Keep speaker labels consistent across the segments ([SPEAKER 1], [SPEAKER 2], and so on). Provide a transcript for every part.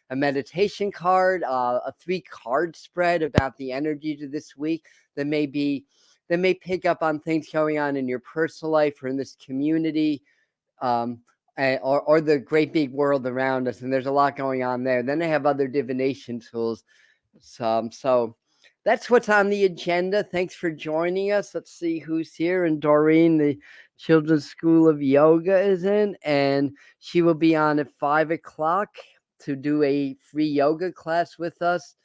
[SPEAKER 1] a meditation card, a 3-card spread about the energies of this week that may pick up on things going on in your personal life or in this community, or the great big world around us. And there's a lot going on there. Then I have other divination tools. So that's what's on the agenda. Thanks for joining us. Let's see who's here. And Doreen, the Children's School of Yoga, is in, and she will be on at 5 o'clock to do a free yoga class with us.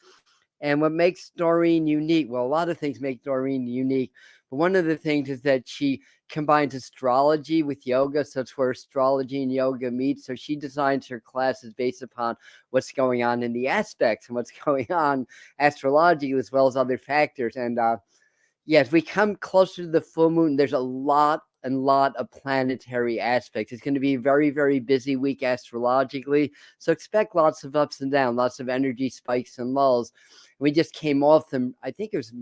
[SPEAKER 1] And what makes Doreen unique, well, a lot of things make Doreen unique, but one of the things is that she combines astrology with yoga. So it's where astrology and yoga meet. So she designs her classes based upon what's going on in the aspects and what's going on astrologically, as well as other factors. And as we come closer to the full moon, there's a lot of planetary aspects. It's going to be a very, very busy week astrologically. So expect lots of ups and downs, lots of energy spikes and lulls. We just came off them. I think it was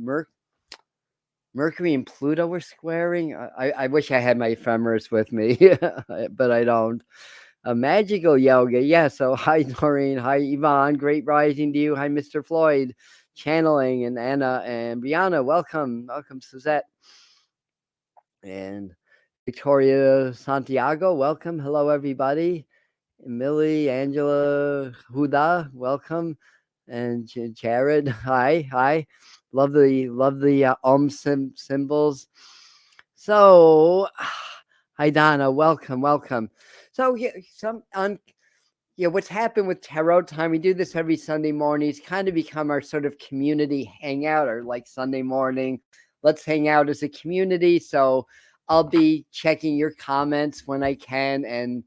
[SPEAKER 1] Mercury and Pluto were squaring. I wish I had my ephemeris with me, but I don't. Magical yoga. Yeah. So hi, Doreen. Hi, Yvonne. Great rising to you. Hi, Mr. Floyd. Channeling, and Anna and Brianna. Welcome. Suzette. And Victoria Santiago. Welcome. Hello, everybody. Millie, Angela, Huda. Welcome. And Jared. Hi. Love the symbols. So, hi Donna, welcome. So what's happened with Tarot Time? We do this every Sunday morning. It's kind of become our sort of community hangout, or like Sunday morning. Let's hang out as a community. So I'll be checking your comments when I can, and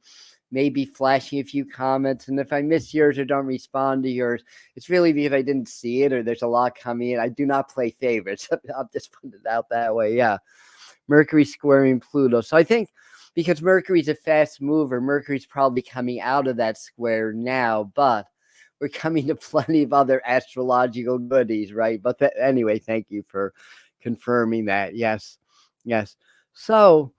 [SPEAKER 1] maybe flashing a few comments. And if I miss yours or don't respond to yours, it's really because I didn't see it or there's a lot coming in. I do not play favorites. I'll just put it out that way. Yeah. Mercury squaring Pluto. So I think because Mercury's a fast mover, Mercury's probably coming out of that square now, but we're coming to plenty of other astrological goodies, right? But anyway, thank you for confirming that. Yes. So,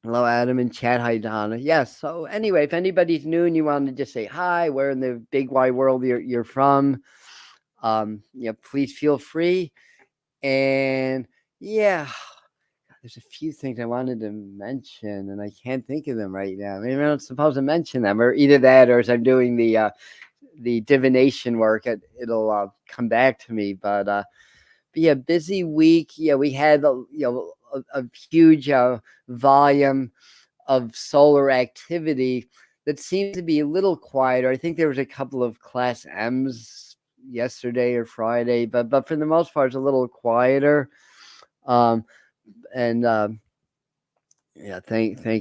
[SPEAKER 1] hello, Adam in chat. Hi, Donna. Yes. So anyway, if anybody's new and you want to just say hi, where in the big wide world you're from, please feel free. And there's a few things I wanted to mention, and I can't think of them right now. Maybe I'm not supposed to mention them, or either that, or as I'm doing the divination work, it'll come back to me. But be a busy week. Yeah, we had a huge volume of solar activity that seemed to be a little quieter. I think there was a couple of class M's yesterday or Friday, but for the most part, it's a little quieter. Thank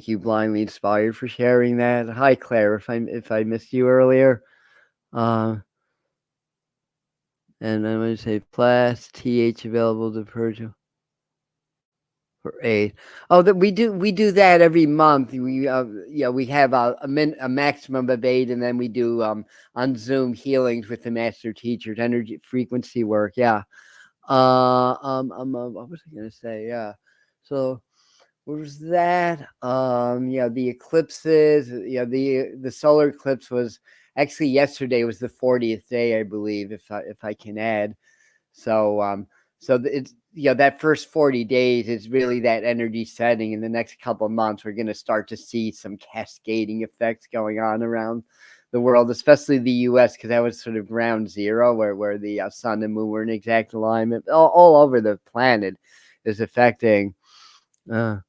[SPEAKER 1] you, Blindly Inspired, for sharing that. Hi, Claire. If I missed you earlier. And I'm going to say class TH available to Persia for 8. Oh, that we do that every month. We have a maximum of 8, and then we do on Zoom healings with the master teachers, energy frequency work. Yeah. What was I going to say? Yeah. So what was that? The eclipses. The solar eclipse was actually yesterday. Was the 40th day, I believe, if I can add. So it's that first 40 days is really that energy setting. In the next couple of months, we're going to start to see some cascading effects going on around the world, especially the U.S., because that was sort of ground zero, where the sun and moon were in exact alignment. All over the planet is affecting. Sorry,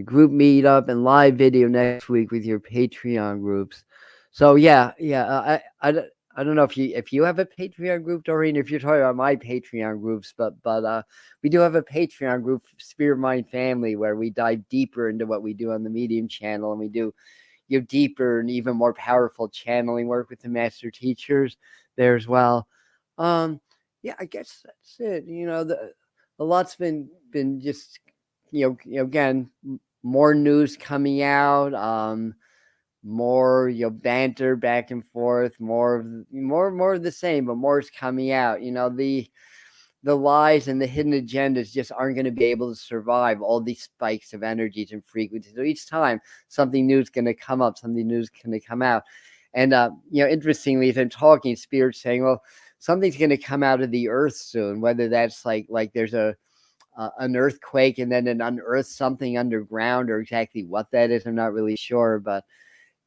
[SPEAKER 1] group meetup and live video next week with your Patreon groups. So I don't know if you have a Patreon group, Doreen, if you're talking about my Patreon groups, but we do have a Patreon group, Spirit Mind Family, where we dive deeper into what we do on the Medium channel, and we do deeper and even more powerful channeling work with the master teachers there as well. I guess that's it. A lot's been just again, more news coming out, more banter back and forth, more of the same, but more is coming out. The lies and the hidden agendas just aren't going to be able to survive all these spikes of energies and frequencies. So each time something new is going to come up, something new is going to come out. And interestingly, as I'm talking, Spirit's saying, well, something's going to come out of the earth soon, whether that's like there's an earthquake and then an unearth something underground, or exactly what that is, I'm not really sure. But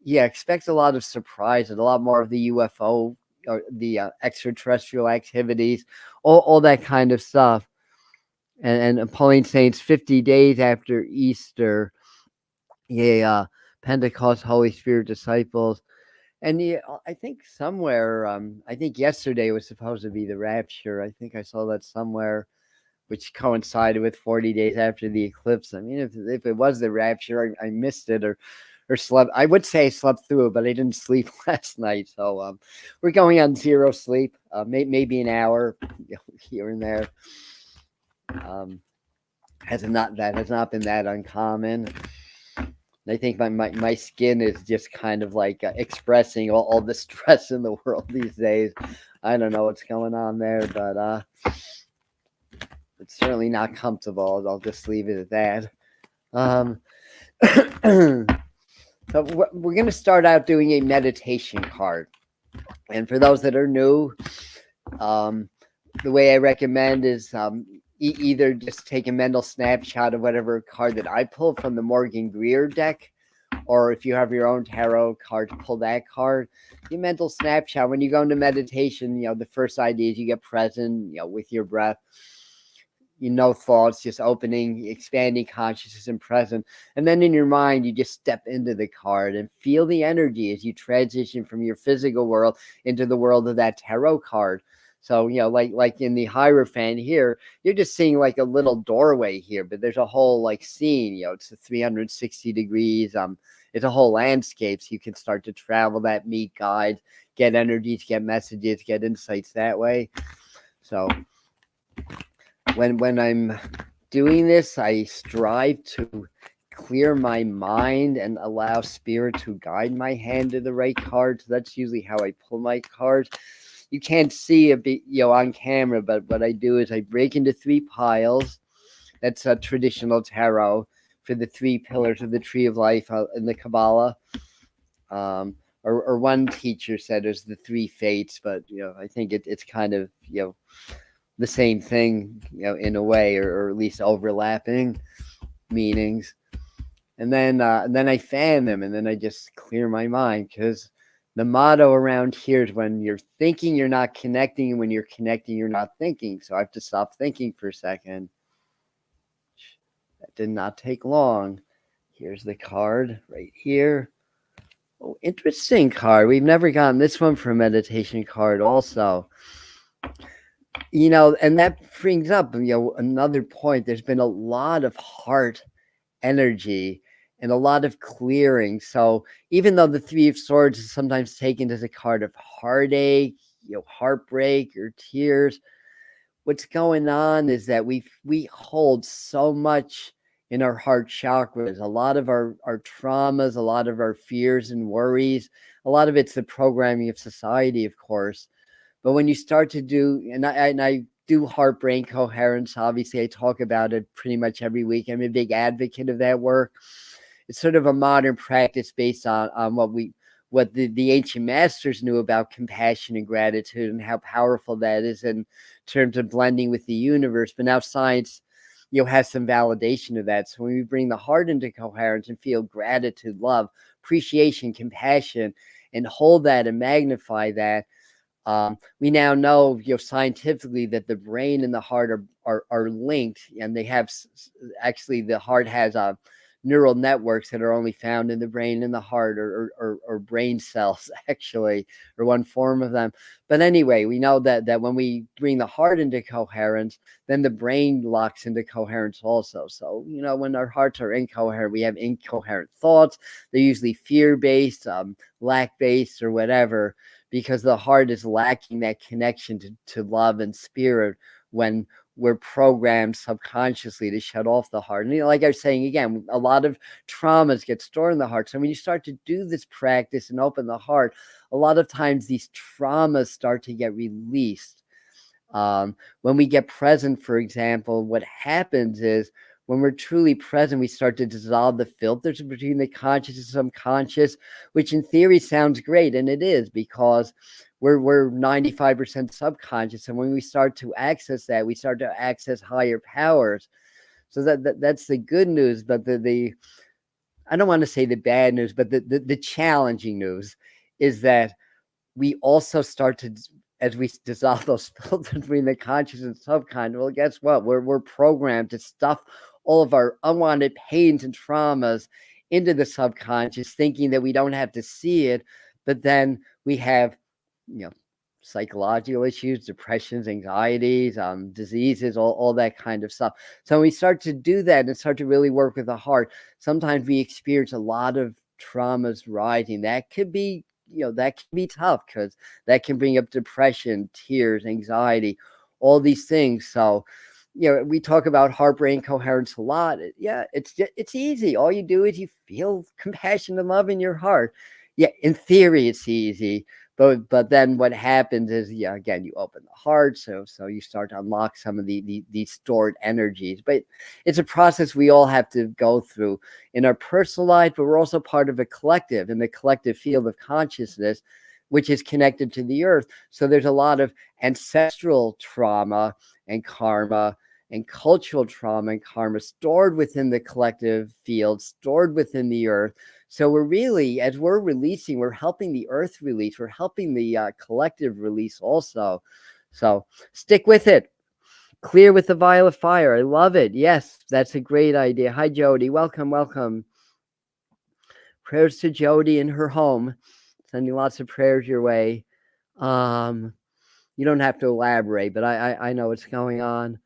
[SPEAKER 1] yeah, expect a lot of surprise and a lot more of the UFO or the extraterrestrial activities, all that kind of stuff. And Pauline saying it's 50 days after Easter. Yeah, Pentecost, Holy Spirit disciples. And yeah, I think somewhere, I think yesterday was supposed to be the rapture. I think I saw that somewhere, which coincided with 40 days after the eclipse. I mean, if it was the rapture, I missed it or slept. I would say I slept through it, but I didn't sleep last night. So we're going on zero sleep, maybe an hour here and there. Has not been that uncommon. I think my skin is just kind of like expressing all the stress in the world these days. I don't know what's going on there, but it's certainly not comfortable. I'll just leave it at that. So we're going to start out doing a meditation card. And for those that are new, the way I recommend is either just take a mental snapshot of whatever card that I pull from the Morgan Greer deck, or if you have your own tarot card, pull that card. Your mental snapshot. When you go into meditation, the first idea is you get present, with your breath. Thoughts, just opening, expanding consciousness and present. And then in your mind, you just step into the card and feel the energy as you transition from your physical world into the world of that tarot card. So, like in the Hierophant here, you're just seeing like a little doorway here, but there's a whole like scene, it's a 360 degrees. It's a whole landscape. So you can start to travel that, meet guides, get energies, get messages, get insights that way. So when I'm doing this, I strive to clear my mind and allow Spirit to guide my hand to the right card. So that's usually how I pull my cards. You can't see a bit, on camera, but what I do is I break into 3 piles. That's a traditional tarot for the 3 pillars of the tree of life in the Kabbalah. Or one teacher said there's the 3 fates, but I think it's kind of the same thing, in a way, or at least overlapping meanings. And then I fan them, and then I just clear my mind, because the motto around here is when you're thinking, you're not connecting, and when you're connecting, you're not thinking. So I have to stop thinking for a second. That did not take long. Here's the card right here. Oh, interesting card. We've never gotten this one for a meditation card also. And that brings up, another point. There's been a lot of heart energy and a lot of clearing. So even though the 3 of Swords is sometimes taken as a card of heartache, heartbreak or tears, what's going on is that we hold so much in our heart chakras. A lot of our traumas, a lot of our fears and worries, a lot of it's the programming of society, of course. But when you start to do, and I do heart brain coherence, obviously I talk about it pretty much every week. I'm a big advocate of that work. It's sort of a modern practice based on what the ancient masters knew about compassion and gratitude and how powerful that is in terms of blending with the universe. But now science, has some validation of that. So when we bring the heart into coherence and feel gratitude, love, appreciation, compassion, and hold that and magnify that, we now know, scientifically, that the brain and the heart are linked, and they have actually, the heart has neural networks that are only found in the brain and the heart, or brain cells, actually, or one form of them. But anyway, we know that when we bring the heart into coherence, then the brain locks into coherence also. So, when our hearts are incoherent, we have incoherent thoughts. They're usually fear-based, lack-based, or whatever, because the heart is lacking that connection to love and spirit when we're programmed subconsciously to shut off the heart. And like I was saying, again, a lot of traumas get stored in the heart. So when you start to do this practice and open the heart, a lot of times these traumas start to get released. When we get present, for example, what happens is when we're truly present, we start to dissolve the filters between the conscious and subconscious, which in theory sounds great, and it is, because we're 95% subconscious, and when we start to access that, we start to access higher powers. So that's the good news. But the I don't want to say the bad news, but the challenging news is that we also start to, as we dissolve those filters between the conscious and subconscious, well, guess what? We're programmed to stuff all of our unwanted pains and traumas into the subconscious, thinking that we don't have to see it. But then we have, you know, psychological issues, depressions, anxieties, diseases, all that kind of stuff. So when we start to do that and start to really work with the heart, sometimes we experience a lot of traumas rising. That could be, that can be tough, because that can bring up depression, tears, anxiety, all these things. So, we talk about heart brain coherence a lot. Yeah, it's easy. All you do is you feel compassion and love in your heart. Yeah, in theory, it's easy. But then what happens is, again, you open the heart, so you start to unlock some of these stored energies. But it's a process we all have to go through in our personal life, but we're also part of a collective, in the collective field of consciousness, which is connected to the earth. So there's a lot of ancestral trauma and karma and cultural trauma and karma stored within the collective field, stored within the earth. So we're really, as we're releasing, we're helping the earth release. We're helping the collective release also. So stick with it. Clear with the violet fire. I love it. Yes, that's a great idea. Hi, Jody. Welcome, welcome. Prayers to Jody in her home. Sending lots of prayers your way. You don't have to elaborate, but I know what's going on.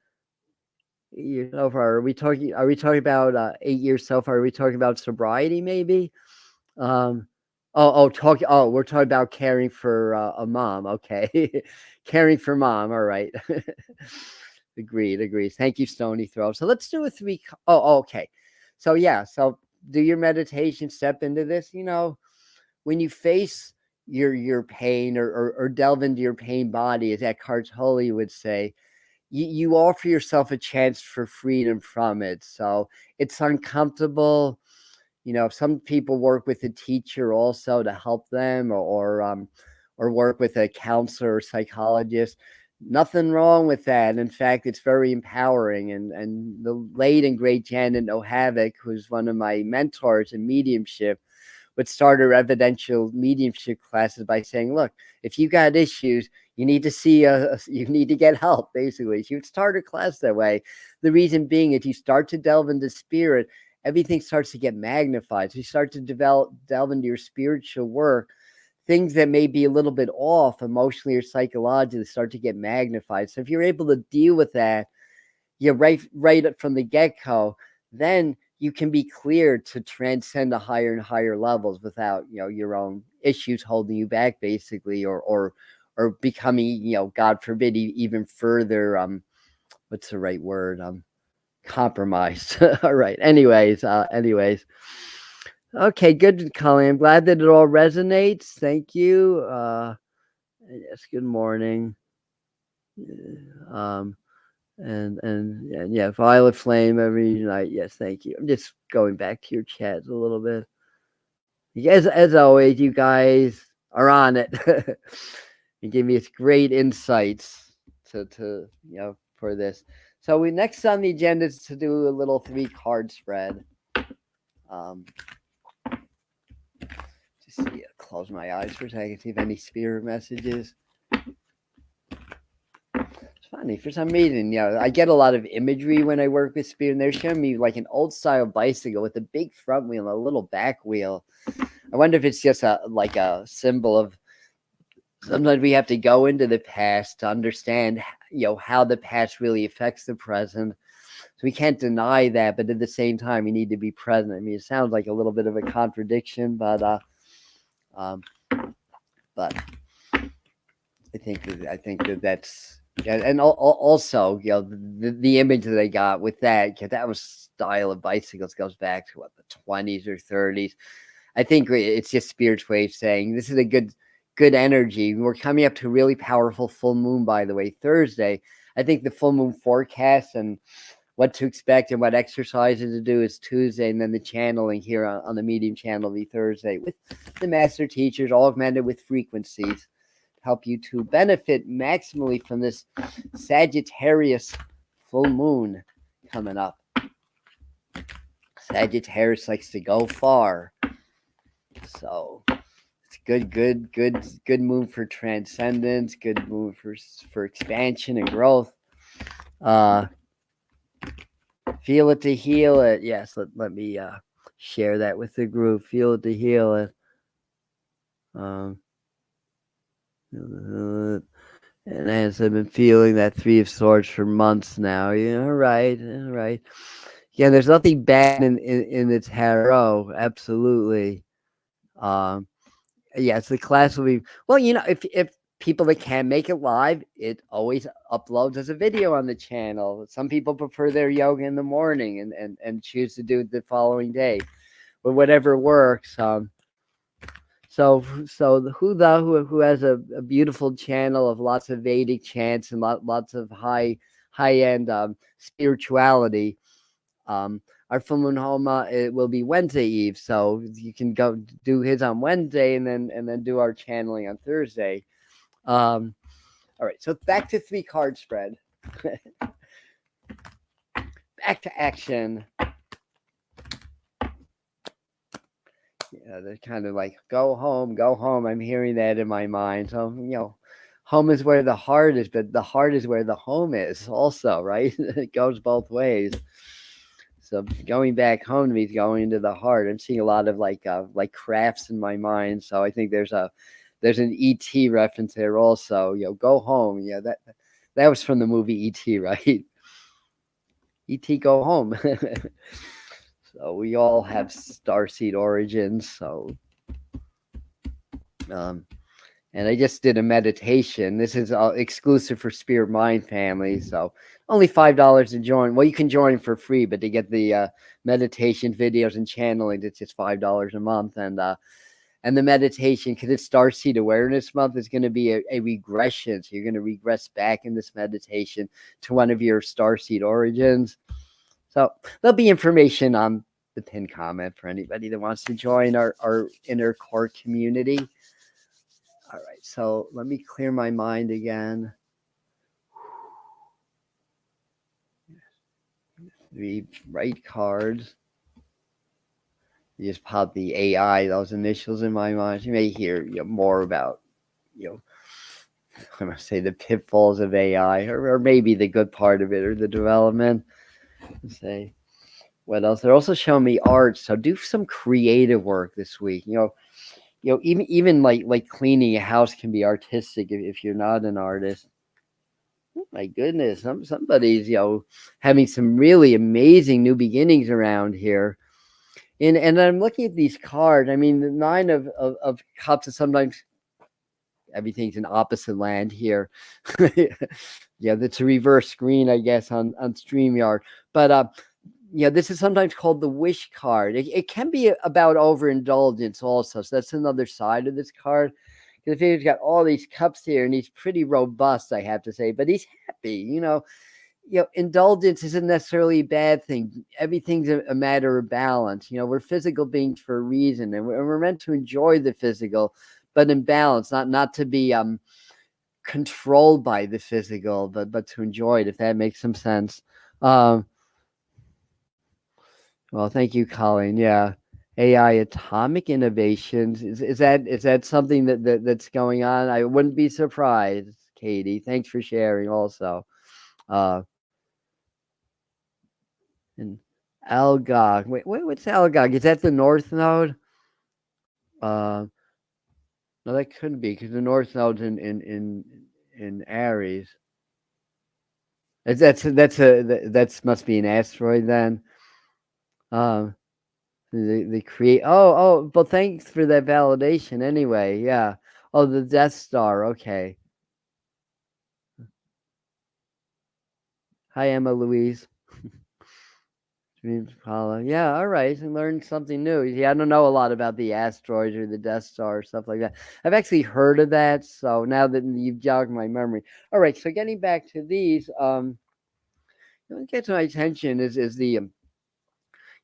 [SPEAKER 1] So far, are we talking about 8 years so far? Are we talking about sobriety, maybe? We're talking about caring for a mom. Okay. Caring for mom. All right. Agreed. Thank you, Stony Throw. So let's do a 3. Okay. So do your meditation, step into this. When you face your pain, or delve into your pain body, as Eckhart Tolle would say, you offer yourself a chance for freedom from it. So it's uncomfortable. Some people work with a teacher also to help them, or work with a counselor or psychologist. Nothing wrong with that. In fact, it's very empowering. And the late and great Janet O'Havoc, who's one of my mentors in mediumship, would start her evidential mediumship classes by saying, look, if you got issues, you need to you need to get help, basically. She would start her class that way. The reason being, if you start to delve into spirit, everything starts to get magnified. So you start to delve into your spiritual work. Things that may be a little bit off emotionally or psychologically start to get magnified. So if you're able to deal with that, right from the get-go, then you can be cleared to transcend the higher and higher levels without, your own issues holding you back, basically, or becoming, God forbid, even further, what's the right word? Compromised. All right. Anyways. Okay, good, Colleen. I'm glad that it all resonates. Thank you. Yes, good morning. And yeah, Violet Flame every night. Yes, thank you. I'm just going back to your chat a little bit. Yes, as always, you guys are on it. You give me great insights to for this. So we next on the agenda is to do a little 3-card spread. Just see, close my eyes for a second, see if any spirit messages. It's funny, for some reason, I get a lot of imagery when I work with spirit, and they're showing me like an old style bicycle with a big front wheel and a little back wheel. I wonder if it's just a symbol of, sometimes we have to go into the past to understand, how the past really affects the present. So we can't deny that, but at the same time, we need to be present. I mean, it sounds like a little bit of a contradiction, but I think that that's, and also, the image that I got with that, because that was style of bicycles goes back to the 20s or 30s. I think it's just Spirit's way of saying this is a good energy. We're coming up to a really powerful full moon, by the way, Thursday. I think the full moon forecast and what to expect and what exercises to do is Tuesday, and then the channeling here on the medium channel will be Thursday with the master teachers, all augmented with frequencies, help you to benefit maximally from this Sagittarius full moon coming up. Sagittarius likes to go far, so it's good moon for transcendence, good moon for expansion and growth. Feel it to heal it. Yes, let me share that with the group. Feel it to heal it. And as I've been feeling that Three of Swords for months now, right. Yeah, there's nothing bad in the tarot. Absolutely. Yes, the class will be well. If people that can't make it live, it always uploads as a video on the channel. Some people prefer their yoga in the morning and choose to do it the following day, but whatever works. So the Huda, who has a beautiful channel of lots of Vedic chants and lots of high end spirituality. Our full moon homa, it will be Wednesday Eve, so you can go do his on Wednesday and then do our channeling on Thursday. All right, so back to 3-card spread. Back to action. Yeah, they're kind of like go home. I'm hearing that in my mind. So home is where the heart is, but the heart is where the home is also, right? It goes both ways. So going back home means going into the heart. I'm seeing a lot of like crafts in my mind. So I think there's an ET reference there also. Go home. Yeah, that was from the movie ET, right? ET, go home. So we all have starseed origins. So, and I just did a meditation. This is exclusive for Spirit Mind family. So only $5 to join. Well, you can join for free, but to get the meditation videos and channeling, it's just $5 a month. And the meditation, because it's Starseed Awareness Month, is going to be a regression. So you're going to regress back in this meditation to one of your starseed origins. So there'll be information on the pinned comment for anybody that wants to join our inner core community. All right, so let me clear my mind again. The right cards. You just pop the AI, those initials in my mind. You may hear more about, I'm going to say the pitfalls of AI, or maybe the good part of it, or the development. Let's say, what else? They're also showing me art, so do some creative work this week. Even like cleaning a house can be artistic if you're not an artist. Oh my goodness, somebody's having some really amazing new beginnings around here. And I'm looking at these cards. I mean, the 9 of Cups is sometimes everything's in opposite land here. Yeah, that's a reverse screen, I guess, on StreamYard. But this is sometimes called the wish card. It can be about overindulgence also. So that's another side of this card. Because he's got all these cups here, and he's pretty robust, I have to say. But he's happy, indulgence isn't necessarily a bad thing. Everything's a matter of balance. We're physical beings for a reason, and we're meant to enjoy the physical, but in balance, not to be controlled by the physical, but to enjoy it, if that makes some sense. Well, thank you, Colleen. Yeah. AI atomic innovations. Is that something that's going on? I wouldn't be surprised, Katie. Thanks for sharing also. And Algog. Wait, what's Algog? Is that the North Node? No, that couldn't be, because the North Node's in Aries. That must be an asteroid then. They create. Well, thanks for that validation. Anyway, yeah. Oh, the Death Star. Okay. Hi, Emma Louise. Yeah, all right. I learned something new. Yeah, I don't know a lot about the asteroids or the Death Star or stuff like that. I've actually heard of that. So now that you've jogged my memory. All right. So getting back to these, what gets my attention is the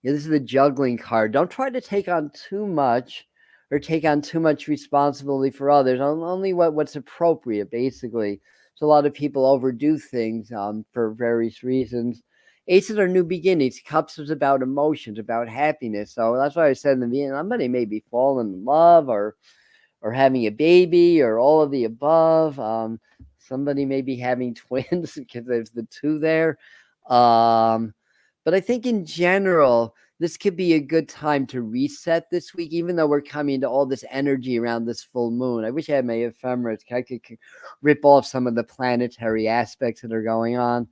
[SPEAKER 1] this is the juggling card. Don't try to take on too much or take on too much responsibility for others. Only what's appropriate, basically. So a lot of people overdo things for various reasons. Aces are new beginnings. Cups is about emotions, about happiness. So that's why I said in the beginning, somebody may be falling in love or having a baby or all of the above. Somebody may be having twins because there's the two there. But I think in general, this could be a good time to reset this week, even though we're coming to all this energy around this full moon. I wish I had my ephemeris. I could rip off some of the planetary aspects that are going on.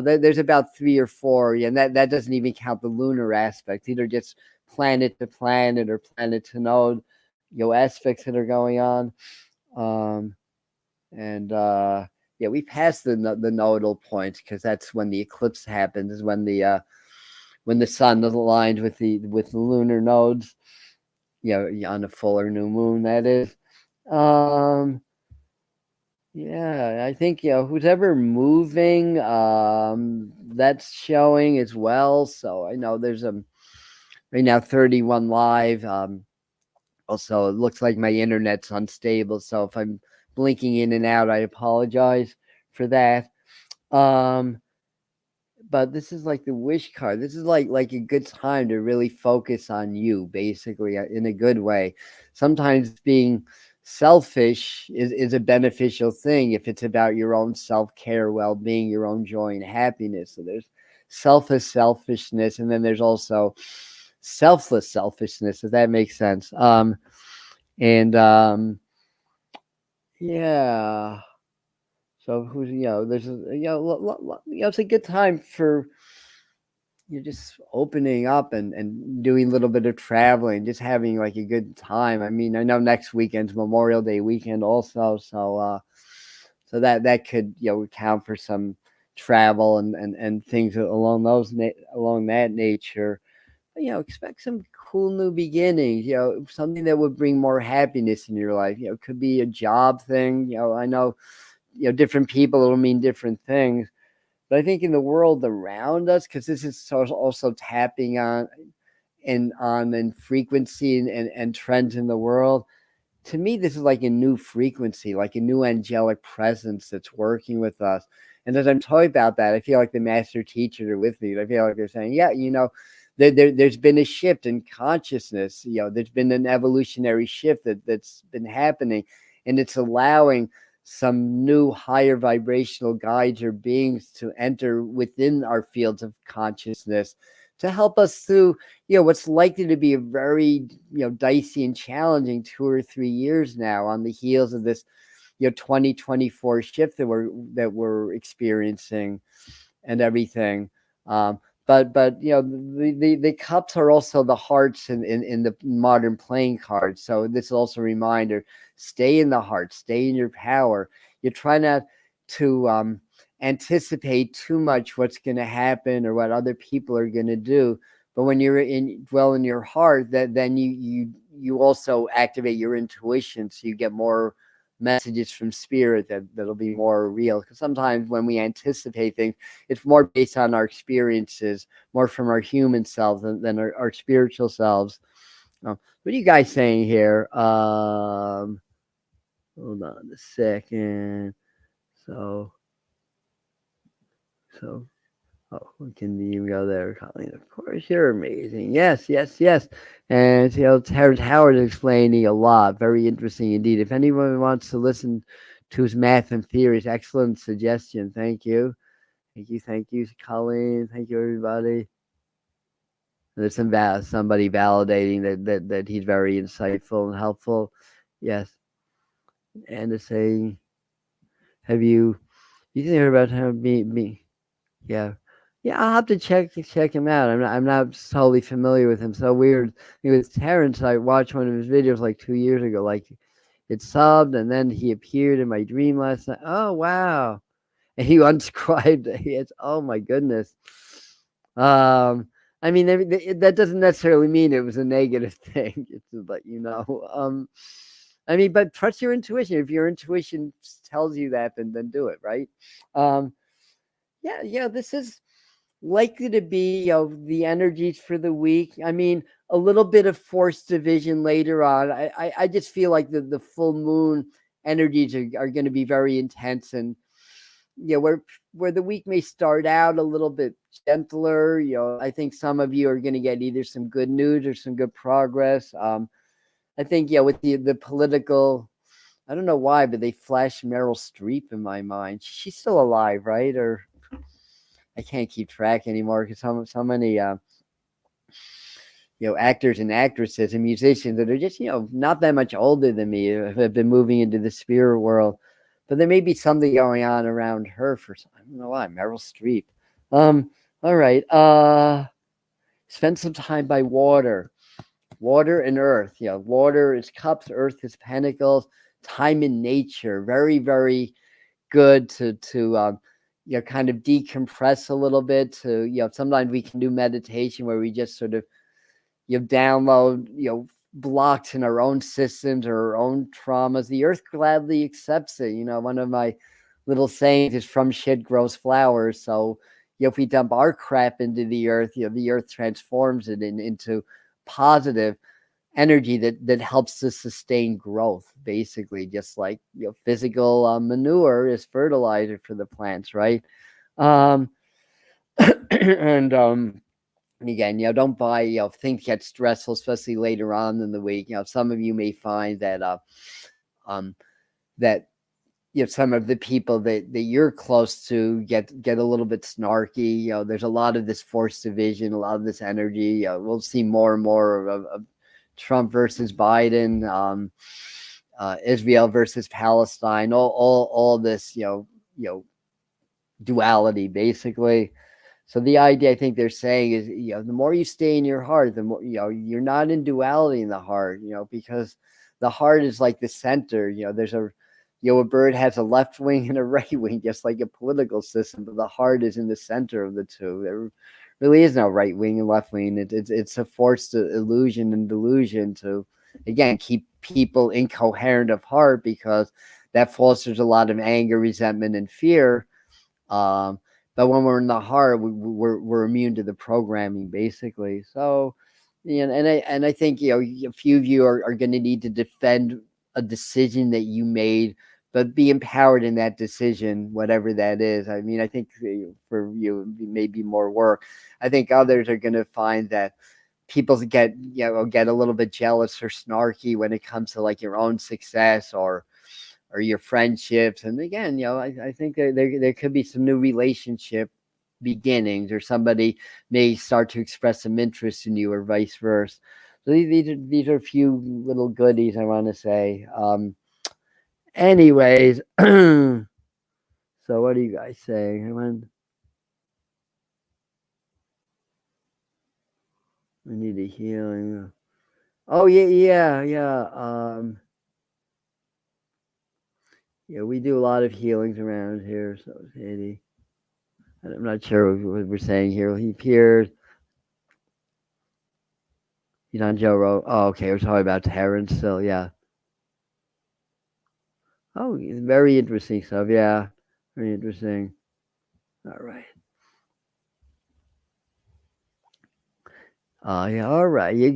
[SPEAKER 1] There's about 3 or 4, and that doesn't even count the lunar aspects. These are just planet to planet or planet to node, aspects that are going on. Yeah, we passed the nodal points because that's when the eclipse happens. Is when the sun is aligned with the lunar nodes. On a fuller new moon, that is. Yeah, I think who's ever moving, that's showing as well. So I know there's right now 31 live. Also, it looks like my internet's unstable, so if I'm blinking in and out, I apologize for that. But this is like the wish card. This is like a good time to really focus on you, basically, in a good way. Sometimes being selfish is a beneficial thing if it's about your own self-care, well-being, your own joy and happiness. So there's selfishness, and then there's also selfless selfishness, if that makes sense. Yeah. So who's there's it's a good time for you're just opening up and doing a little bit of traveling, just having like a good time. I mean, I know next weekend's Memorial Day weekend also, so that could account for some travel and things along along that nature. But, expect some cool new beginnings. Something that would bring more happiness in your life. It could be a job thing. I know different people will mean different things. But I think in the world around us, because this is also tapping on frequency and trends in the world. To me, this is like a new frequency, like a new angelic presence that's working with us. And as I'm talking about that, I feel like the master teachers are with me. I feel like they're saying, yeah, there's been a shift in consciousness. There's been an evolutionary shift that's been happening, and it's allowing some new higher vibrational guides or beings to enter within our fields of consciousness to help us through what's likely to be a very dicey and challenging 2 or 3 years now on the heels of this 2024 shift that we're experiencing and everything. But the cups are also the hearts in the modern playing cards. So this is also a reminder: stay in the heart, stay in your power. You try not to anticipate too much what's going to happen or what other people are going to do. But when you're in your heart, then you also activate your intuition, so you get more messages from spirit that'll be more real. Because sometimes when we anticipate things, it's more based on our experiences, more from our human selves than our spiritual selves. What are you guys saying here? Hold on a second. So oh, can you go there, Colleen? Of course, you're amazing. Yes. And Terrence Howard is explaining a lot. Very interesting indeed. If anyone wants to listen to his math and theories, excellent suggestion. Thank you, Colleen. Thank you, everybody. There's somebody validating that he's very insightful and helpful. Yes, and to say, have you hear about him me? Yeah. Yeah, I'll have to check him out. I'm not totally familiar with him. So weird. With Terrence, I watched one of his videos like 2 years ago. Like it subbed, and then he appeared in my dream last night. Oh wow! And he unscribed. Oh my goodness. I mean, that doesn't necessarily mean it was a negative thing. It's just like I mean, but trust your intuition. If your intuition tells you that, then do it, right? Yeah, this is likely to be the energies for the week. I mean, a little bit of force division later on. I just feel like the full moon energies are going to be very intense, and where the week may start out a little bit gentler. I think some of you are going to get either some good news or some good progress. I think with the political, I don't know why, but they flash Meryl Streep in my mind. She's still alive, right? Or I can't keep track anymore because so many actors and actresses and musicians that are just not that much older than me have been moving into the spirit world. But there may be something going on around her for I don't know why. Meryl Streep. All right. Spend some time by water. Water and earth. Water is cups, earth is pentacles. Time in nature. Very, very good to kind of decompress a little bit. To sometimes we can do meditation where we just sort of download blocks in our own systems or our own traumas. The earth gladly accepts it. One of my little sayings is from shit grows flowers. So if we dump our crap into the earth, the earth transforms it into positive energy that helps to sustain growth, basically, just like physical manure is fertilizer for the plants, right? And again, don't buy, things get stressful, especially later on in the week. Some of you may find that that some of the people that you're close to get a little bit snarky. There's a lot of this force division, a lot of this energy. We'll see more and more of Trump versus Biden, Israel versus Palestine, all this, duality, basically. So the idea I think they're saying is, the more you stay in your heart, the more, you're not in duality in the heart, because the heart is like the center. There's a bird has a left wing and a right wing, just like a political system, but the heart is in the center of the two. There really is no right wing and left wing. It's a forced illusion and delusion to, again, keep people incoherent of heart, because that fosters a lot of anger, resentment, and fear. But when we're in the heart, we're immune to the programming, basically. So, and I think a few of you are going to need to defend a decision that you made, but be empowered in that decision, whatever that is. I mean, I think for you, maybe more work. I think others are going to find that people get a little bit jealous or snarky when it comes to like your own success or your friendships. And again, I think there could be some new relationship beginnings, or somebody may start to express some interest in you, or vice versa. So these are a few little goodies I want to say. Anyways, so what are you guys saying? I need a healing. Oh yeah. Yeah, we do a lot of healings around here. So Sadie, I'm not sure what we're saying here. He appeared. He's on Joe Rogan. Oh, okay. We're talking about Terrence still. Yeah. Oh, very interesting stuff. Yeah. Very interesting. All right. Yeah. All right. You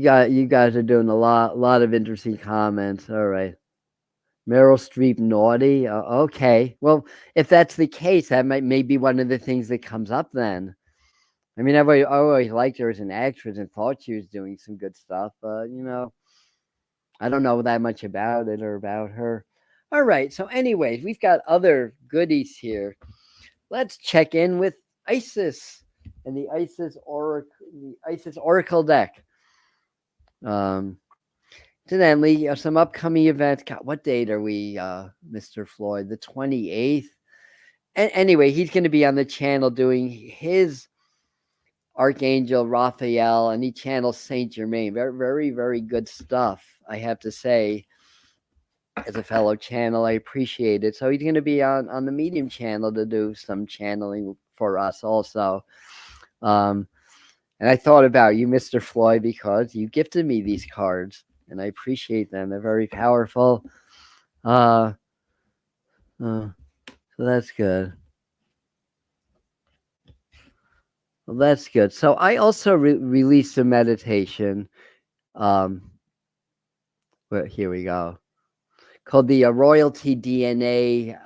[SPEAKER 1] guys are doing a lot of interesting comments. All right. Meryl Streep naughty. Okay. Well, if that's the case, that may be one of the things that comes up then. I mean, I always liked her as an actress and thought she was doing some good stuff, but I don't know that much about it or about her. All right. So, anyways, we've got other goodies here. Let's check in with Isis and the Isis Oracle deck. Incidentally, some upcoming events. God, what date are we, Mr. Floyd? The 28th. Anyway, he's going to be on the channel doing his Archangel Raphael, and he channels Saint Germain. Very, very, very good stuff, I have to say. As a fellow channel, I appreciate it. So he's going to be on the Medium channel to do some channeling for us also. And I thought about you, Mr. Floyd, because you gifted me these cards, and I appreciate them. They're very powerful. So that's good. Well, that's good. So I also released a meditation. Um, well, here we go. Called the Royalty DNA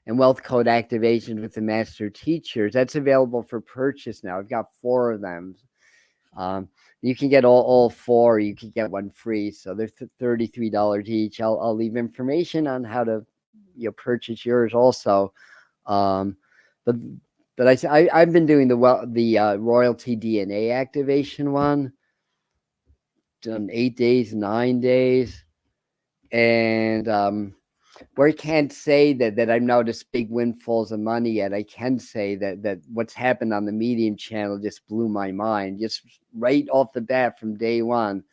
[SPEAKER 1] and Wealth Code Activation with the Master Teachers. That's available for purchase now. I've got 4 of them. You can get all 4. You can get one free. So they're $33 each. I'll leave information on how to purchase yours also. Um, but I've been doing the Royalty DNA activation one. Done 8 days, 9 days, and where I can't say that I've noticed big windfalls of money yet. I can say that what's happened on the Medium channel just blew my mind. Just right off the bat from day one,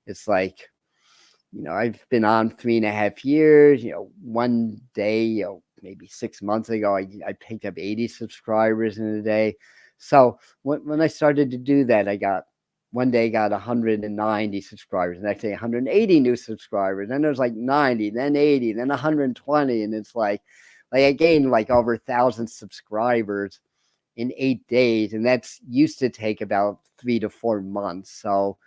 [SPEAKER 1] it's like, I've been on 3.5 years. One day, maybe 6 months ago, I picked up 80 subscribers in a day. So when I started to do that, one day got 190 subscribers. The next day, 180 new subscribers. Then there's like 90, then 80, then 120. And it's like I gained like over 1,000 subscribers in 8 days. And that's used to take about 3 to 4 months. So,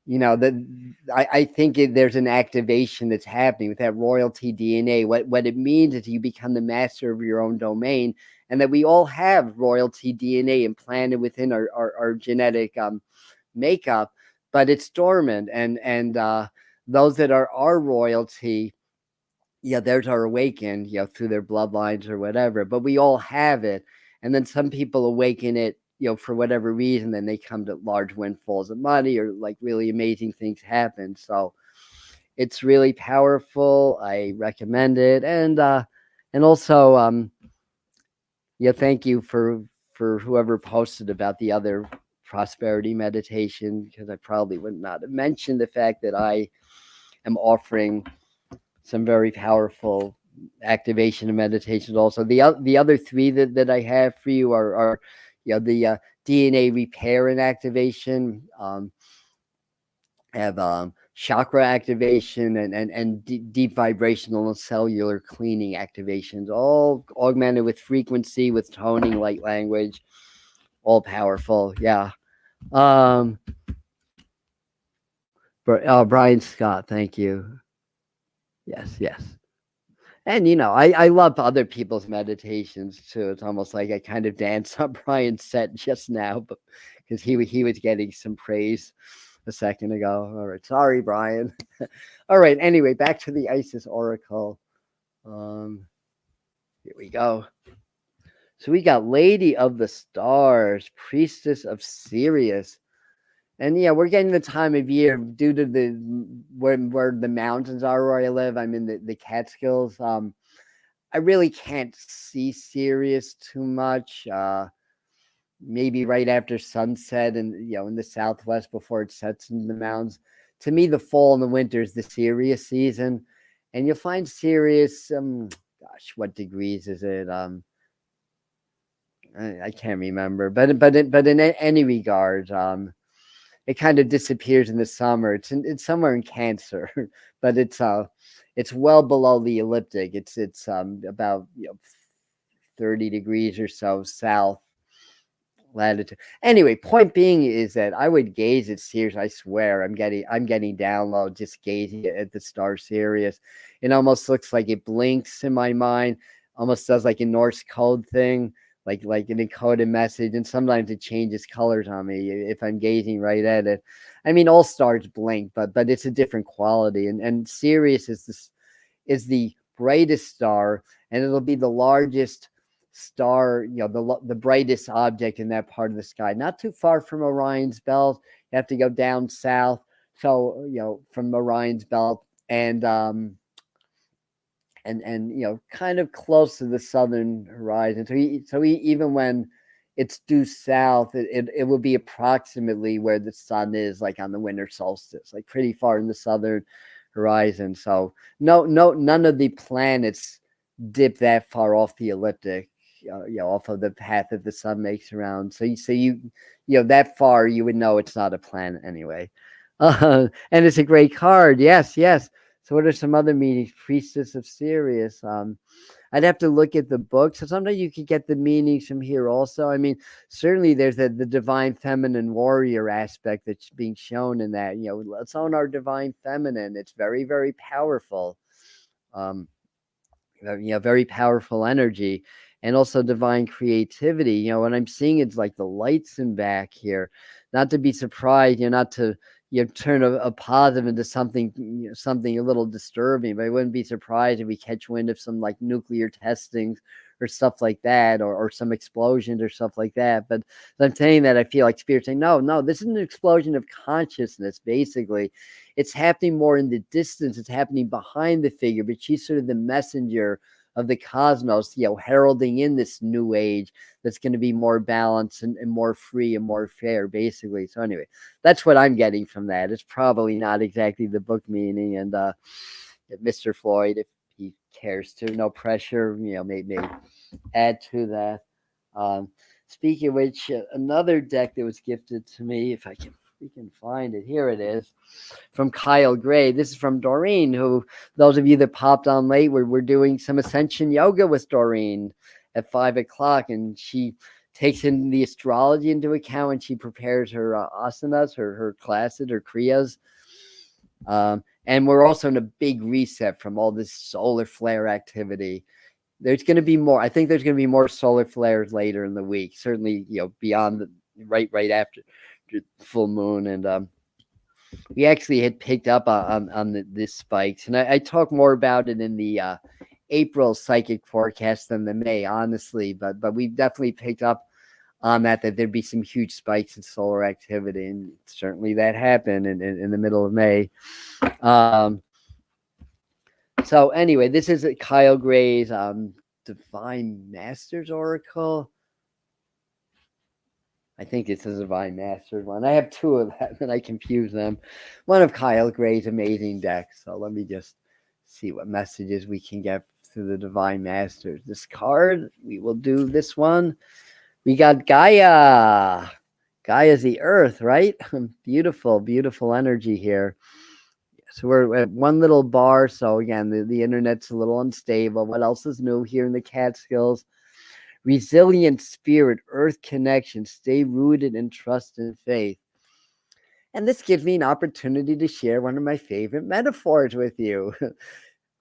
[SPEAKER 1] I think there's an activation that's happening with that royalty DNA. What it means is you become the master of your own domain, and that we all have royalty DNA implanted within our genetic makeup, but it's dormant. And those that are our royalty, theirs are awakened, through their bloodlines or whatever. But we all have it, and then some people awaken it, for whatever reason, then they come to large windfalls of money or like really amazing things happen. So it's really powerful. I recommend it. And also, thank you for whoever posted about the other prosperity meditation, because I probably would not have mentioned the fact that I am offering some very powerful activation and meditations. Also, the other 3 that I have for you are the DNA repair and activation, have chakra activation, and deep vibrational and cellular cleaning activations, all augmented with frequency, with toning, light language, all powerful. Yeah. Brian Scott, thank you. Yes. And I love other people's meditations too. It's almost like I kind of danced on Brian's set just now, but because he was getting some praise a second ago. All right, sorry, Brian. All right. Anyway, back to the Isis Oracle. Here we go. So we got Lady of the Stars, Priestess of Sirius. And we're getting the time of year due to where the mountains are where I live. I'm in the Catskills. I really can't see Sirius too much. Maybe right after sunset, and in the southwest before it sets in the mountains. To me, the fall and the winter is the Sirius season, and you'll find Sirius. Gosh, what degrees is it? I can't remember, but in any regard, it kind of disappears in the summer. It's somewhere in Cancer, but it's well below the ecliptic. It's about 30 degrees or so south latitude. Anyway, point being is that I would gaze at Sirius. I swear, I'm getting down low just gazing at the star Sirius. It almost looks like it blinks in my mind. Almost does like a Norse code thing, like an encoded message, and sometimes it changes colors on me if I'm gazing right at it. I mean, all stars blink, but it's a different quality. And Sirius is the brightest star, and it'll be the largest star, the brightest object in that part of the sky. Not too far from Orion's belt. You have to go down south. So from Orion's belt, and kind of close to the southern horizon. So even when it's due south, it will be approximately where the sun is, like on the winter solstice, like pretty far in the southern horizon. So none of the planets dip that far off the ecliptic, off of the path that the sun makes around. So you that far, you would know it's not a planet anyway. And it's a great card. Yes. So what are some other meanings? Priestess of Sirius. I'd have to look at the book. So sometimes you could get the meanings from here also. I mean, certainly there's the divine feminine warrior aspect that's being shown in that. Let's own our divine feminine. It's very, very powerful. Very powerful energy, and also divine creativity. What I'm seeing is like the lights in back here. Not to be surprised, not to turn a positive into something something a little disturbing. But I wouldn't be surprised if we catch wind of some like nuclear testings or stuff like that, or some explosions or stuff like that. But I'm saying that I feel like Spirit saying, no, this is an explosion of consciousness. Basically, it's happening more in the distance. It's happening behind the figure, but she's sort of the messenger of the cosmos, heralding in this new age that's going to be more balanced and more free and more fair, basically. So anyway, that's what I'm getting from that. It's probably not exactly the book meaning. And Mr. Floyd, if he cares to, no pressure, may add to that. Speaking of which, another deck that was gifted to me, if I can find it, here it is, from Kyle Gray. This is from Doreen, who, those of you that popped on late, we're doing some Ascension yoga with Doreen at 5 o'clock, and she takes in the astrology into account, and she prepares her asanas, her classes, her kriyas. And we're also in a big reset from all this solar flare activity. There's going to be more. I think there's going to be more solar flares later in the week. Certainly, beyond the right after the full moon, and we actually had picked up on this spikes, and I talk more about it in the April psychic forecast than the May, honestly. But we've definitely picked up on that there'd be some huge spikes in solar activity, and certainly that happened in the middle of May. So anyway, this is Kyle Gray's Divine Masters Oracle. I think it's a Divine Masters one. I have two of them, and I confuse them. One of Kyle Gray's amazing decks. So let me just see what messages we can get through the Divine Masters. This card, we will do this one. We got Gaia. Gaia's the earth, right? Beautiful, beautiful energy here. So we're at one little bar. So again, the internet's a little unstable. What else is new here in the Catskills? Resilient spirit, earth connection, stay rooted in trust and faith. And this gives me an opportunity to share one of my favorite metaphors with you.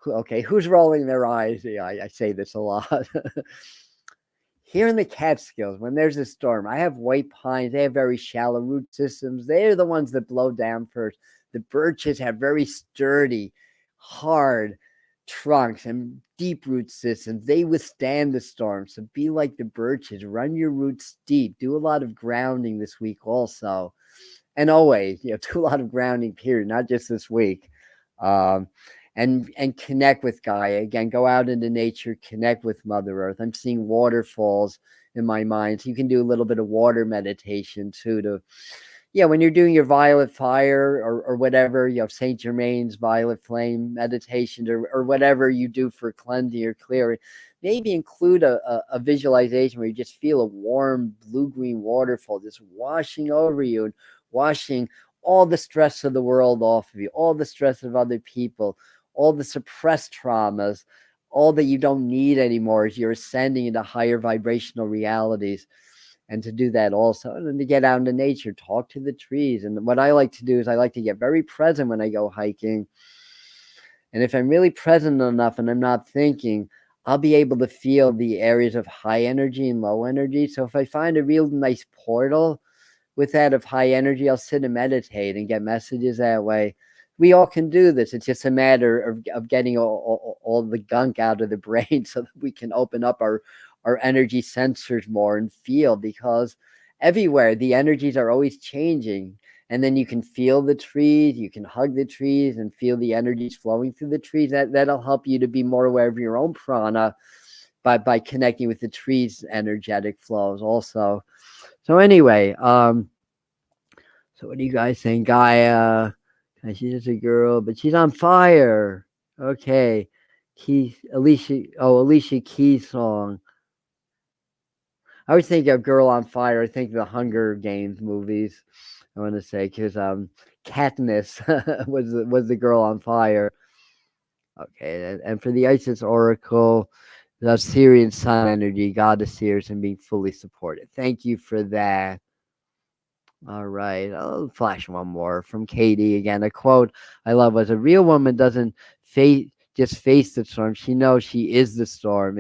[SPEAKER 1] Okay, who's rolling their eyes? Yeah, I say this a lot. Here in the Catskills, when there's a storm, I have white pines. They have very shallow root systems. They're the ones that blow down first. The birches have very sturdy, hard trunks and deep root systems. They withstand the storm. So be like the birches. Run your roots deep. Do a lot of grounding this week also. And always, do a lot of grounding, period, not just this week. And connect with Gaia. Again, go out into nature, connect with Mother Earth. I'm seeing waterfalls in my mind. So you can do a little bit of water meditation too, when you're doing your violet fire or whatever, Saint Germain's violet flame meditation or whatever you do for cleansing or clearing, maybe include a visualization where you just feel a warm blue-green waterfall just washing over you and washing all the stress of the world off of you, all the stress of other people, all the suppressed traumas, all that you don't need anymore as you're ascending into higher vibrational realities. And to do that also, and then to get out into nature, talk to the trees. And what I like to do is I like to get very present when I go hiking. And if I'm really present enough and I'm not thinking, I'll be able to feel the areas of high energy and low energy. So if I find a real nice portal with that of high energy, I'll sit and meditate and get messages that way. We all can do this. It's just a matter of getting all the gunk out of the brain so that we can open up our energy sensors more and feel, because everywhere the energies are always changing. And then you can feel the trees, you can hug the trees and feel the energies flowing through the trees. That'll help you to be more aware of your own prana by connecting with the trees' energetic flows also. So anyway, so what do you guys think? Gaia, she's just a girl, but she's on fire. Okay. Alicia Keys song. I always think of Girl on Fire. I think of the Hunger Games movies, I want to say, because Katniss was the girl on fire. Okay, and for the Isis Oracle, the Syrian Sun energy, goddess Seers, and being fully supported. Thank you for that. All right, I'll flash one more from Katie again. A quote I love was, "A real woman doesn't just face the storm. She knows she is the storm.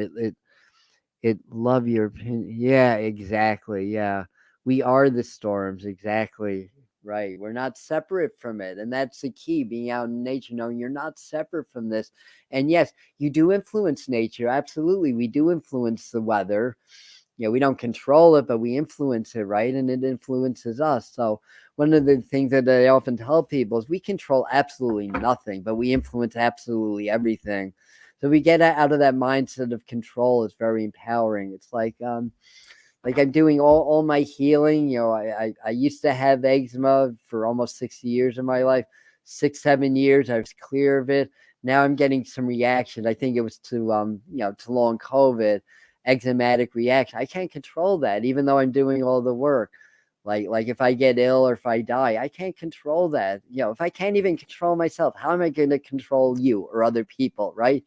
[SPEAKER 1] It love your opinion. Yeah, exactly. Yeah. We are the storms. Exactly. Right. We're not separate from it. And that's the key, being out in nature, knowing you're not separate from this. And yes, you do influence nature. Absolutely. We do influence the weather. We don't control it, but we influence it, right? And it influences us. So one of the things that I often tell people is we control absolutely nothing, but we influence absolutely everything. So we get out of that mindset of control. It's very empowering. It's like I'm doing all my healing. I used to have eczema for almost 60 years of my life. 6-7 years I was clear of it. Now I'm getting some reaction. I think it was to to long COVID, eczematic reaction. I can't control that, even though I'm doing all the work. Like if I get ill or if I die, I can't control that. If I can't even control myself, how am I going to control you or other people, right?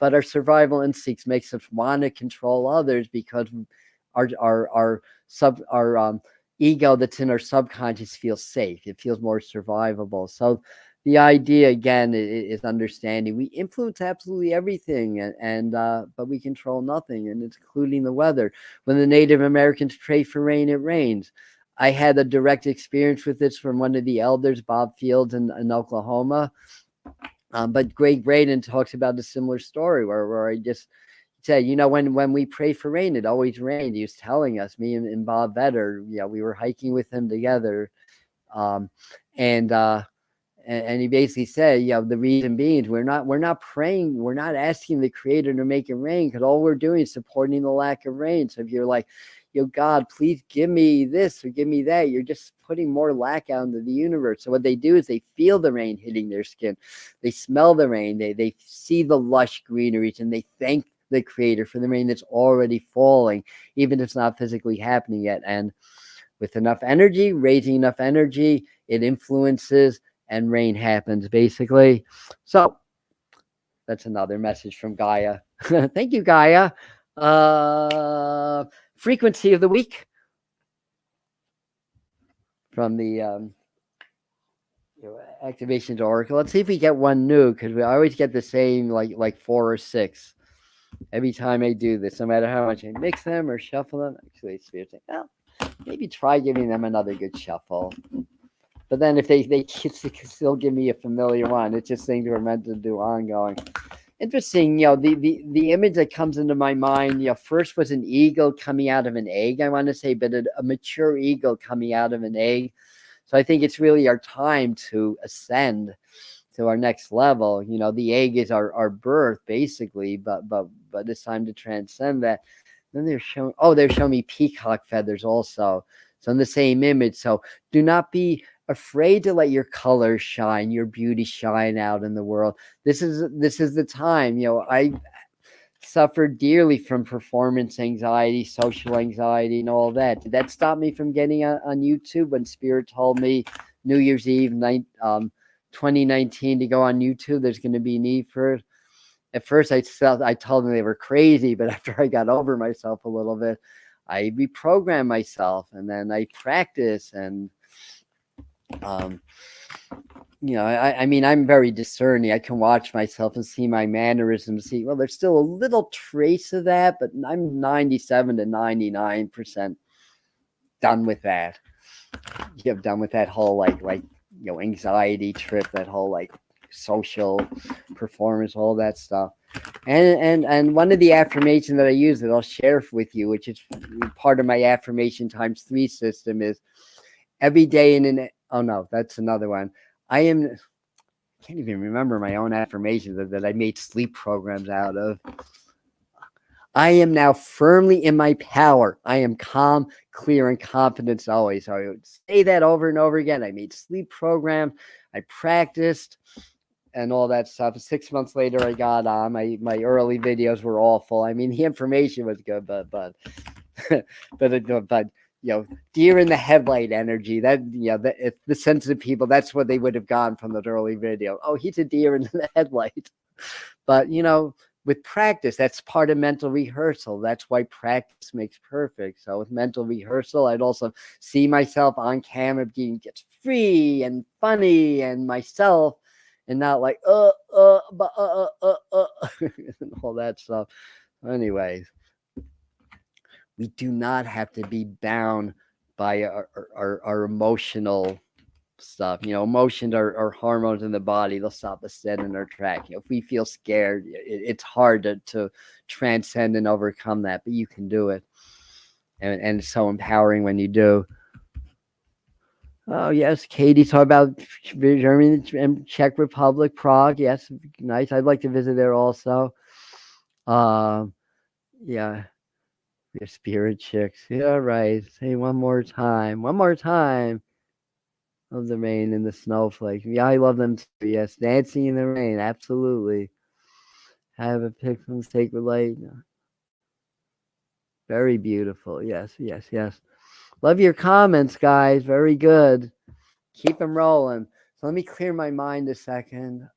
[SPEAKER 1] But our survival instincts makes us want to control others because our ego that's in our subconscious feels safe. It feels more survivable. So the idea again is understanding we influence absolutely everything, and but we control nothing, and it's including the weather. When the Native Americans pray for rain, it rains. I had a direct experience with this from one of the elders, Bob Fields in Oklahoma. But Greg Braden talks about a similar story where I just said, when we pray for rain, it always rained. He was telling us, me and Bob Vetter, we were hiking with him together. Um, and he basically said, the reason being is we're not praying, we're not asking the Creator to make it rain, because all we're doing is supporting the lack of rain. So if you're like, God, please give me this or give me that, you're just putting more lack out into the universe. So what they do is they feel the rain hitting their skin, they smell the rain, they see the lush greeneries, and they thank the Creator for the rain that's already falling, even if it's not physically happening yet. And with enough energy, raising enough energy, it influences and rain happens, basically. So that's another message from Gaia. Thank you, Gaia. Frequency of the week from the activations oracle. Let's see if we get one new, because we always get the same, like 4 or 6 every time I do this, no matter how much I mix them or shuffle them. Actually, Spirit's like, well, maybe try giving them another good shuffle. But then if they still give me a familiar one, it's just things we're meant to do ongoing. Interesting, the image that comes into my mind, first was an eagle coming out of an egg, I want to say, but a mature eagle coming out of an egg. So I think it's really our time to ascend to our next level. The egg is our birth, basically, but it's time to transcend that. Then they're showing me peacock feathers also. So in the same image. So do not be afraid to let your colors shine, your beauty shine out in the world. This is the time. I suffered dearly from performance anxiety, social anxiety, and all that. Did that stop me from getting on YouTube when Spirit told me New Year's Eve 2019 to go on YouTube? There's going to be need for it. At first, I told them they were crazy, but after I got over myself a little bit, I reprogrammed myself, and then I practice. And I mean, I'm very discerning. I can watch myself and see my mannerisms. See, well, there's still a little trace of that, but I'm 97 to 99% done with that. Done with that whole anxiety trip, that whole social performance, all that stuff. And one of the affirmations that I use that I'll share with you, which is part of my affirmation times 3 system, is every day oh no, that's another one. I can't even remember my own affirmations that I made sleep programs out of. I am now firmly in my power. I am calm, clear, and confident always. So I would say that over and over again. I made sleep programs. I practiced and all that stuff. 6 months later, I got on. My early videos were awful. I mean, the information was good, but deer in the headlight energy. The sensitive people, that's what they would have gotten from that early video. Oh, he's a deer in the headlight. But, with practice, that's part of mental rehearsal. That's why practice makes perfect. So with mental rehearsal, I'd also see myself on camera being just free and funny and myself, and not like and all that stuff. Anyways, we do not have to be bound by our emotional stuff. Emotions are hormones in the body. They'll stop us dead in our track. If we feel scared, it's hard to transcend and overcome that, but you can do it. And it's so empowering when you do. Oh, yes, Katie talked about Germany and Czech Republic, Prague. Yes, nice. I'd like to visit there also. Yeah, your spirit chicks. Yeah, right. Say one more time. One more time. Of the rain and the snowflakes. Yeah, I love them too. Yes, dancing in the rain. Absolutely. Have a pic from sacred light. Very beautiful. Yes, yes, yes. Love your comments, guys. Very good. Keep them rolling. So let me clear my mind a second.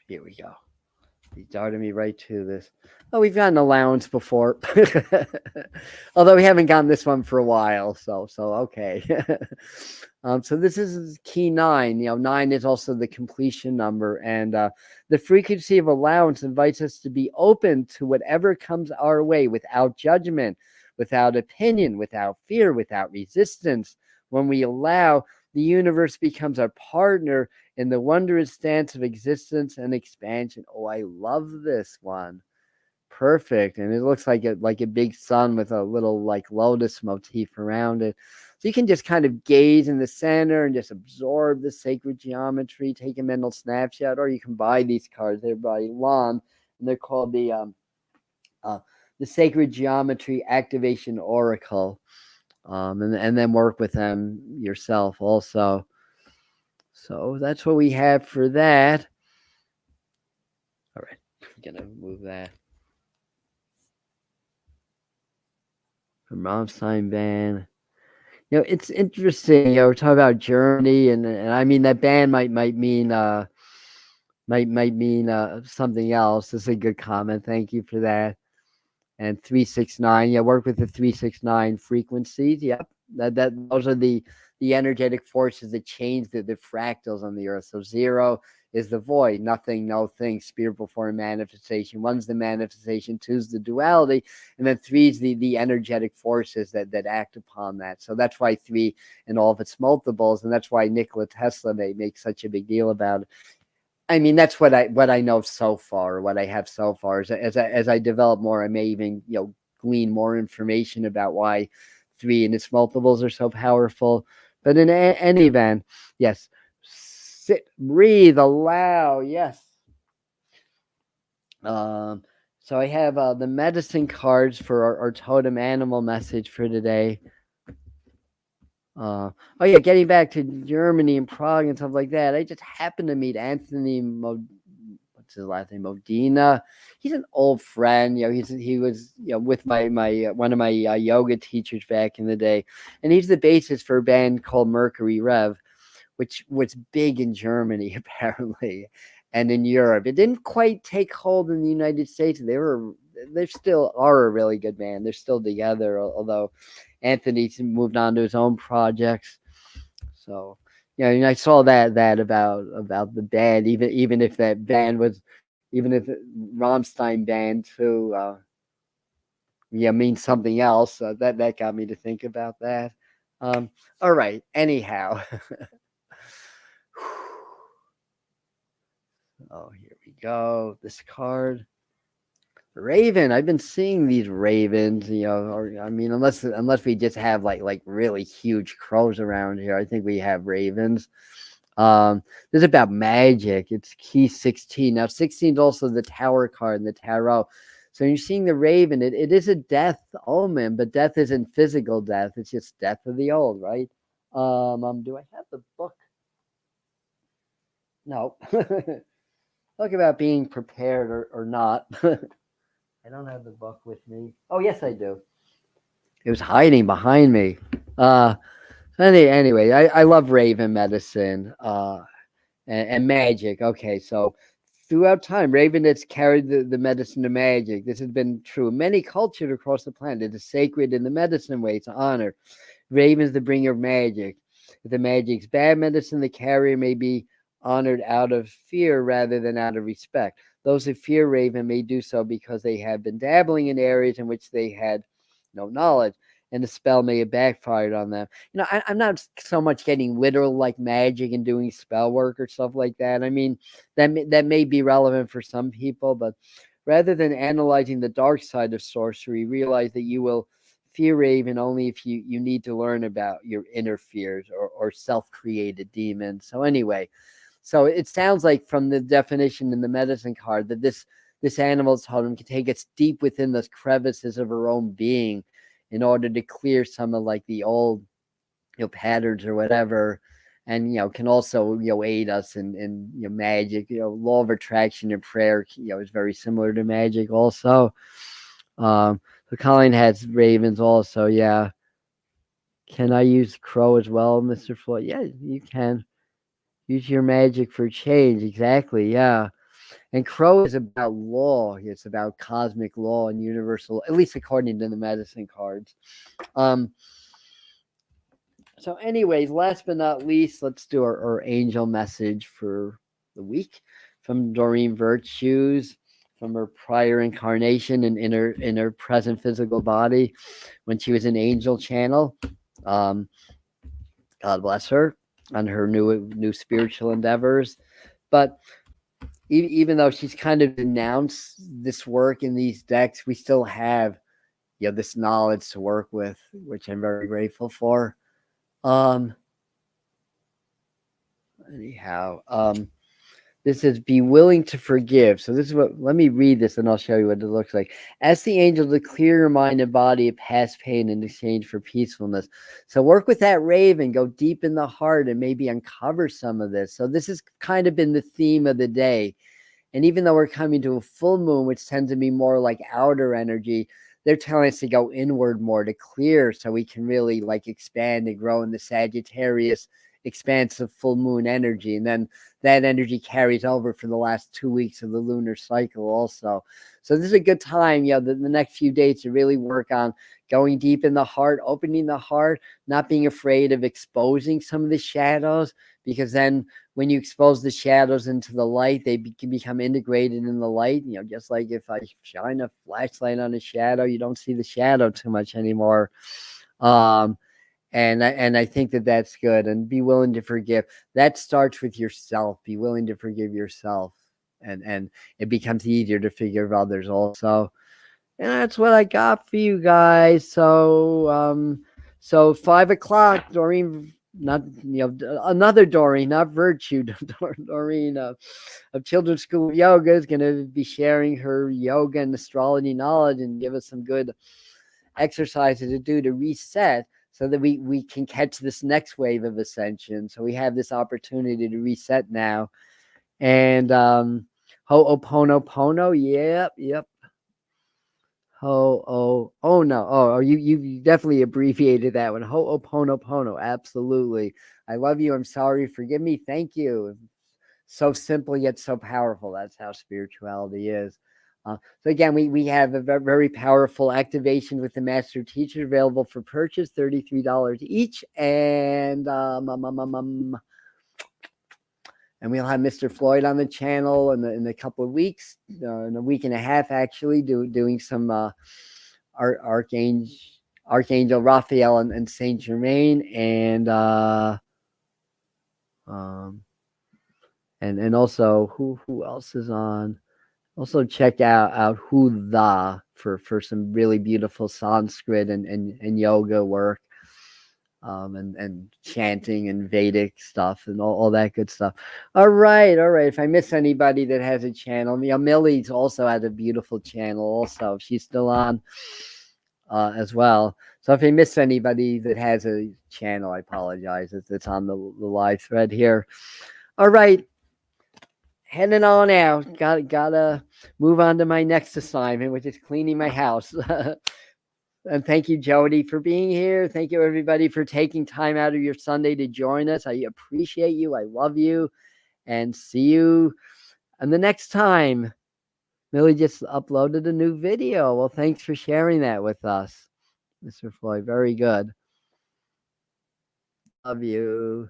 [SPEAKER 1] Here we go. He darted me right to this. Oh, we've gotten allowance before, although we haven't gotten this one for a while. So okay. So this is key 9. 9 is also the completion number, and the frequency of allowance invites us to be open to whatever comes our way without judgment, without opinion, without fear, without resistance. When we allow, the universe becomes our partner in the wondrous dance of existence and expansion. Oh, I love this one. Perfect. And it looks like a big sun with a little like lotus motif around it. So you can just kind of gaze in the center and just absorb the sacred geometry, take a mental snapshot, or you can buy these cards. They're by Lon, and they're called the Sacred Geometry Activation Oracle. And then work with them yourself also. So that's what we have for that. All right, I'm gonna move that. From Rammstein band. It's interesting. We're talking about Germany, and I mean that band might mean something else. This is a good comment. Thank you for that. And 369. Yeah, work with the 369 frequencies. Yep, that those are the energetic forces that change the fractals on the earth. So 0 is the void, nothing, no thing, spirit before manifestation. 1's the manifestation, 2's the duality, and then 3's the energetic forces that act upon that. So that's why 3 and all of its multiples, and that's why Nikola Tesla make such a big deal about it. I mean, that's what I know so far, what I have so far. As I develop more, I may even glean more information about why 3 and its multiples are so powerful. But in any event, yes, sit, breathe, allow, yes. So I have the medicine cards for our totem animal message for today. Oh yeah, getting back to Germany and Prague and stuff like that. I just happened to meet Anthony what's his last name? Modena. He's an old friend. He was with my one of my yoga teachers back in the day, and he's the bassist for a band called Mercury Rev, which was big in Germany apparently, and in Europe. It didn't quite take hold in the United States. They still are a really good band. They're still together, although Anthony's moved on to his own projects. So I saw that about the band, even if that band was, even if Rammstein band too, means something else. That got me to think about that. All right. Anyhow. Oh, here we go. This card. Raven. I've been seeing these ravens, or I mean, unless we just have like really huge crows around here, I think we have ravens. This is about magic. It's key 16. Now 16 is also the Tower card in the tarot. So you're seeing the raven. It is a death omen, but death isn't physical death. It's just death of the old, right? Do I have the book? No. Talk about being prepared or not. I don't have the book with me. Oh, yes, I do. It was hiding behind me. Anyway, I love Raven medicine and magic. Okay, so throughout time, Raven has carried the medicine of magic. This has been true in many cultures across the planet. It is sacred in the medicine way to honor. Raven's the bringer of magic. If the magic's bad medicine, the carrier may be honored out of fear rather than out of respect. Those who fear Raven may do so because they have been dabbling in areas in which they had no knowledge, and the spell may have backfired on them. I'm not so much getting literal like magic and doing spell work or stuff like that. I mean, that may be relevant for some people, but rather than analyzing the dark side of sorcery, realize that you will fear Raven only if you need to learn about your inner fears or self-created demons. So anyway, so it sounds like from the definition in the medicine card that this animal totem can take us deep within those crevices of our own being in order to clear some of like the old patterns or whatever, and can also aid us in magic. Law of attraction and prayer is very similar to magic also. So Colleen has ravens also. Yeah. Can I use crow as well, Mr. Floyd? Yeah, you can. Use your magic for change. Exactly. Yeah. And crow is about law. It's about cosmic law and universal, at least according to the medicine cards. So anyways, last but not least, let's do our angel message for the week from Doreen Virtues, from her prior incarnation and in her present physical body when she was an angel channel. God bless her on her new spiritual endeavors. But even though she's kind of denounced this work in these decks, we still have this knowledge to work with, which I'm very grateful for. This is be willing to forgive. So this is let me read this and I'll show you what it looks like. Ask the angel to clear your mind and body of past pain in exchange for peacefulness. So work with that raven, go deep in the heart and maybe uncover some of this. So this has kind of been the theme of the day. And even though we're coming to a full moon, which tends to be more like outer energy, they're telling us to go inward more, to clear, so we can really like expand and grow in the Sagittarius expansive full moon energy. And then that energy carries over for the last 2 weeks of the lunar cycle also. So this is a good time, the next few days to really work on going deep in the heart, opening the heart, not being afraid of exposing some of the shadows, because then when you expose the shadows into the light, they can become integrated in the light. Just like if I shine a flashlight on a shadow, you don't see the shadow too much anymore. And I think that that's good. And be willing to forgive. That starts with yourself. Be willing to forgive yourself, and it becomes easier to forgive others also. And that's what I got for you guys. So 5 o'clock, Doreen. Not another Doreen, not Virtue. Doreen of Children's School of Yoga is going to be sharing her yoga and astrology knowledge and give us some good exercises to do to reset, so that we can catch this next wave of ascension. So we have this opportunity to reset now. And Ho'oponopono, yep. You definitely abbreviated that one. Ho'oponopono, absolutely. I love you. I'm sorry. Forgive me. Thank you. So simple yet so powerful. That's how spirituality is. So again, we have a very powerful activation with the master teacher available for purchase, $33 each, and we'll have Mr. Floyd on the channel in a couple of weeks, in a week and a half actually, doing some Archangel Raphael and Saint Germain, and also who else is on. Also check out Huda for some really beautiful Sanskrit and yoga work, and chanting and Vedic stuff and all that good stuff. All right. If I miss anybody that has a channel, Millie's also has a beautiful channel also. She's still on as well. So if I miss anybody that has a channel, I apologize. It's on the live thread here. All right. Heading on out. Gotta move on to my next assignment, which is cleaning my house. And thank you, Jody, for being here. Thank you, everybody, for taking time out of your Sunday to join us. I appreciate you. I love you. And see you and the next time. Millie just uploaded a new video. Well, thanks for sharing that with us, Mr. Floyd. Very good. Love you.